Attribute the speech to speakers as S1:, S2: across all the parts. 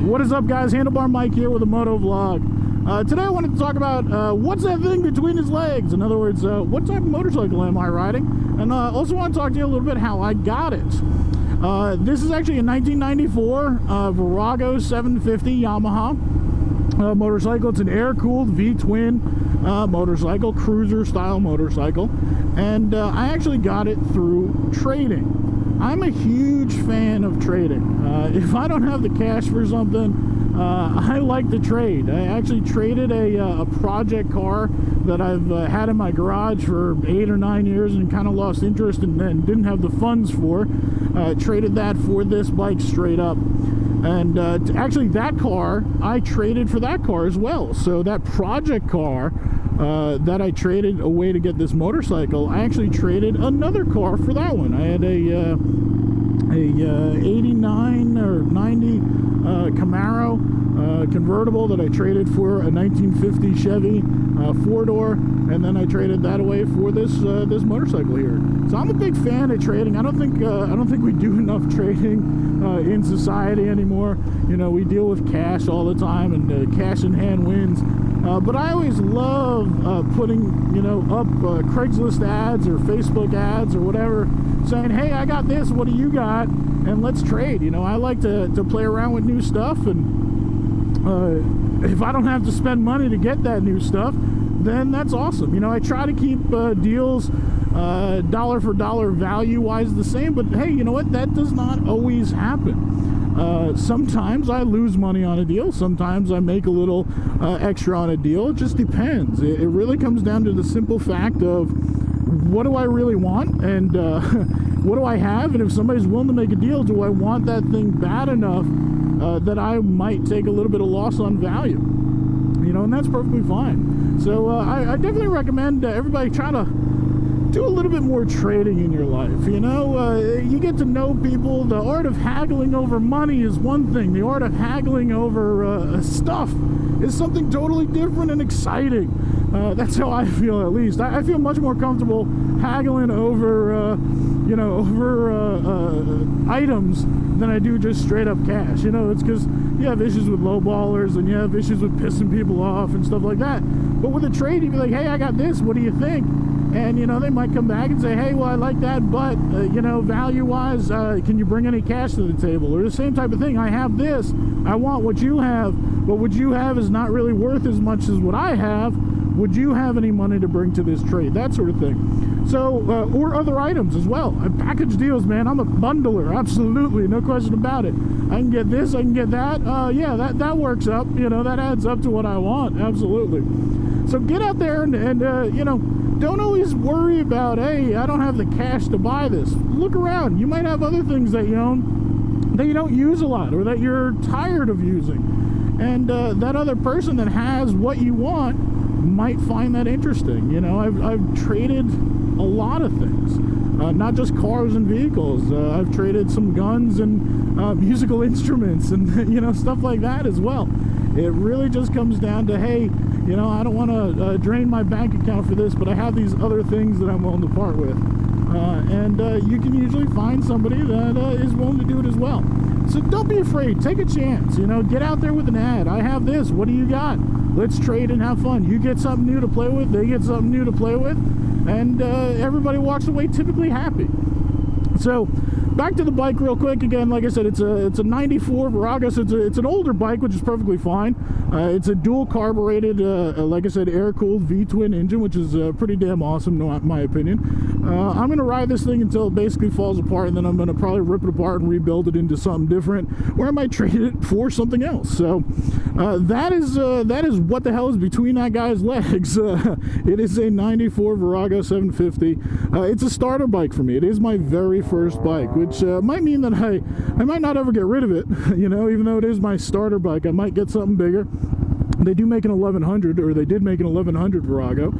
S1: What is up, guys? Handlebar Mike here with a Motovlog. Today I wanted to talk about what's that thing between his legs. In other words, what type of motorcycle am I riding? And also want to talk to you a little bit how I got it. This is actually a 1994 Virago 750 Yamaha motorcycle. It's an air-cooled V-twin motorcycle, cruiser-style motorcycle. And I actually got it through trading. I'm a huge fan of trading. If I don't have the cash for something, I like to trade. I actually traded a project car that I've had in my garage for 8 or 9 years and kind of lost interest and didn't have the funds for. Traded that for this bike straight up. And actually that car, I traded for that car as well. So that project car that I traded away to get this motorcycle, I actually traded another car for that one. I had a 89 or 90 Camaro convertible that I traded for a 1950 Chevy 4-door, and then I traded that away for this this motorcycle here. So I'm a big fan of trading. I don't think we do enough trading in society anymore. You know, we deal with cash all the time, and cash in hand wins. But I always love putting, you know, up Craigslist ads or Facebook ads or whatever, saying, hey, I got this, what do you got? And let's trade. You know, I like to play around with new stuff, and if I don't have to spend money to get that new stuff, then that's awesome. You know, I try to keep deals dollar for dollar value-wise the same, but hey, you know what? That does not always happen. Sometimes I lose money on a deal. Sometimes I make a little extra on a deal. It just depends. It really comes down to the simple fact of what do I really want, and what do I have, and if somebody's willing to make a deal, do I want that thing bad enough that I might take a little bit of loss on value? You know, and that's perfectly fine. So I definitely recommend everybody try to do a little bit more trading in your life. You know, you get to know people. The art of haggling over money is one thing. The art of haggling over stuff is something totally different and exciting. That's how I feel, at least. I feel much more comfortable haggling over, you know, over items than I do just straight up cash. You know, it's because you have issues with lowballers and you have issues with pissing people off and stuff like that. But with a trade, you'd be like, hey, I got this, what do you think? And, you know, they might come back and say, hey, well, I like that, but, you know, value-wise, can you bring any cash to the table? Or the same type of thing, I have this, I want what you have, but what you have is not really worth as much as what I have. Would you have any money to bring to this trade? That sort of thing. So, or other items as well. Package deals, man. I'm a bundler, absolutely, no question about it. I can get this, I can get that. Yeah, that works up. You know, that adds up to what I want, absolutely. So get out there and you know, don't always worry about, hey, I don't have the cash to buy this. Look around. You might have other things that you own that you don't use a lot or that you're tired of using. And that other person that has what you want might find that interesting. You know, I've traded a lot of things, not just cars and vehicles. I've traded some guns and musical instruments and, you know, stuff like that as well. It really just comes down to, hey, you know, I don't want to drain my bank account for this, but I have these other things that I'm willing to part with. And you can usually find somebody that is willing to do it as well. So don't be afraid. Take a chance. You know, get out there with an ad. I have this. What do you got? Let's trade and have fun. You get something new to play with. They get something new to play with. And everybody walks away typically happy. So back to the bike real quick. Again, like I said, it's a 94 Virago, so it's an older bike, which is perfectly fine. It's a dual carbureted, like I said, air-cooled V-twin engine, which is pretty damn awesome, in my opinion. I'm going to ride this thing until it basically falls apart, and then I'm going to probably rip it apart and rebuild it into something different, or I might trade it for something else. So that is what the hell is between that guy's legs. It is a 94 Virago 750. It's a starter bike for me. It is my very first bike, which might mean that I might not ever get rid of it. You know, even though it is my starter bike, I might get something bigger. They do make an 1100, or they did make an 1100 Virago.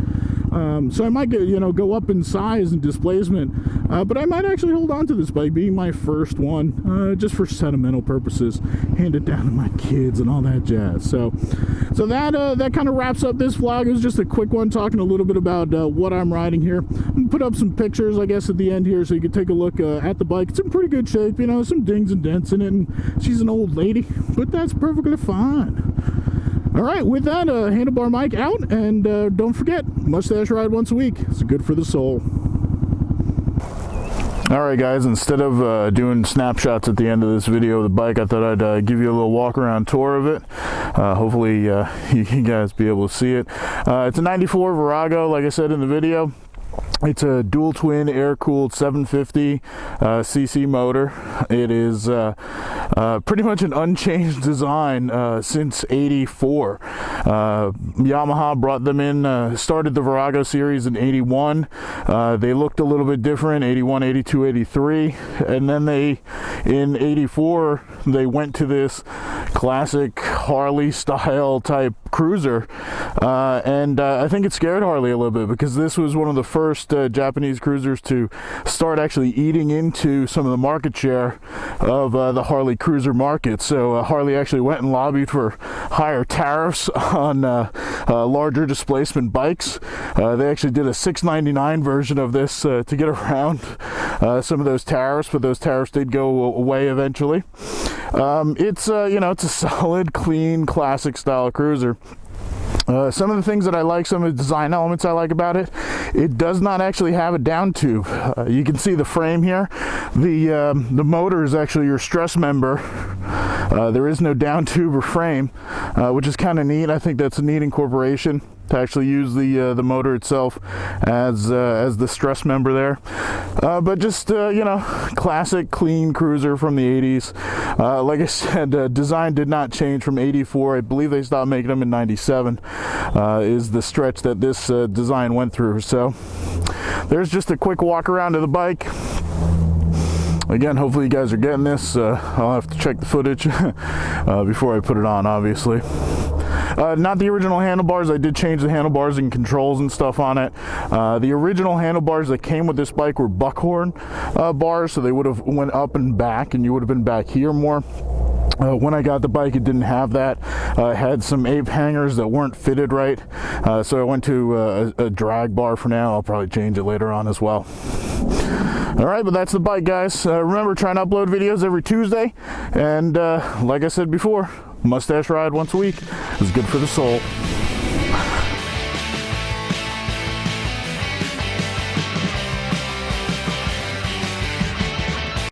S1: So I might get, you know, go up in size and displacement but I might actually hold on to this bike, being my first one, just for sentimental purposes, hand it down to my kids and all that jazz. So that kind of wraps up this vlog. It was just a quick one talking a little bit about what I'm riding here. I'm gonna put up some pictures, I guess, at the end here so you can take a look at the bike. It's in pretty good shape, you know, some dings and dents in it, and she's an old lady, but that's perfectly fine. All right, with that, Handlebar Mike out, and don't forget, mustache ride once a week. It's good for the soul. All right, guys, instead of doing snapshots at the end of this video of the bike, I thought I'd give you a little walk around tour of it. Hopefully you can guys be able to see it. It's a 94 Virago, like I said in the video. It's a dual twin air-cooled 750 cc motor. It is pretty much an unchanged design since '84. Yamaha brought them in, started the Virago series in '81. They looked a little bit different, '81, '82, '83, and then in '84 they went to this classic Harley style type cruiser, and I think it scared Harley a little bit, because this was one of the first Japanese cruisers to start actually eating into some of the market share of the Harley cruiser market. So Harley actually went and lobbied for higher tariffs on larger displacement bikes. They actually did a $6.99 version of this to get around some of those tariffs, but those tariffs did go away eventually. It's you know, it's a solid, clean, classic style cruiser. Some of the things that I like, some of the design elements I like about it, it does not actually have a down tube. You can see the frame here. The motor is actually your stress member. There is no down tube or frame, which is kind of neat. I think that's a neat incorporation to actually use the motor itself as the stress member there. But just you know, classic clean cruiser from the 80s. Like I said, design did not change from '84. I believe they stopped making them in '97. Is the stretch that this design went through. So there's just a quick walk around of the bike. Again, hopefully you guys are getting this. I'll have to check the footage before I put it on, obviously. Not the original handlebars. I did change the handlebars and controls and stuff on it. The original handlebars that came with this bike were buckhorn bars, so they would have went up and back, and you would have been back here more. When I got the bike, it didn't have that. It had some ape hangers that weren't fitted right, so I went to a drag bar for now. I'll probably change it later on as well. All right, but that's the bike, guys. Remember, trying to upload videos every Tuesday, and like I said before, mustache ride once a week is good for the soul.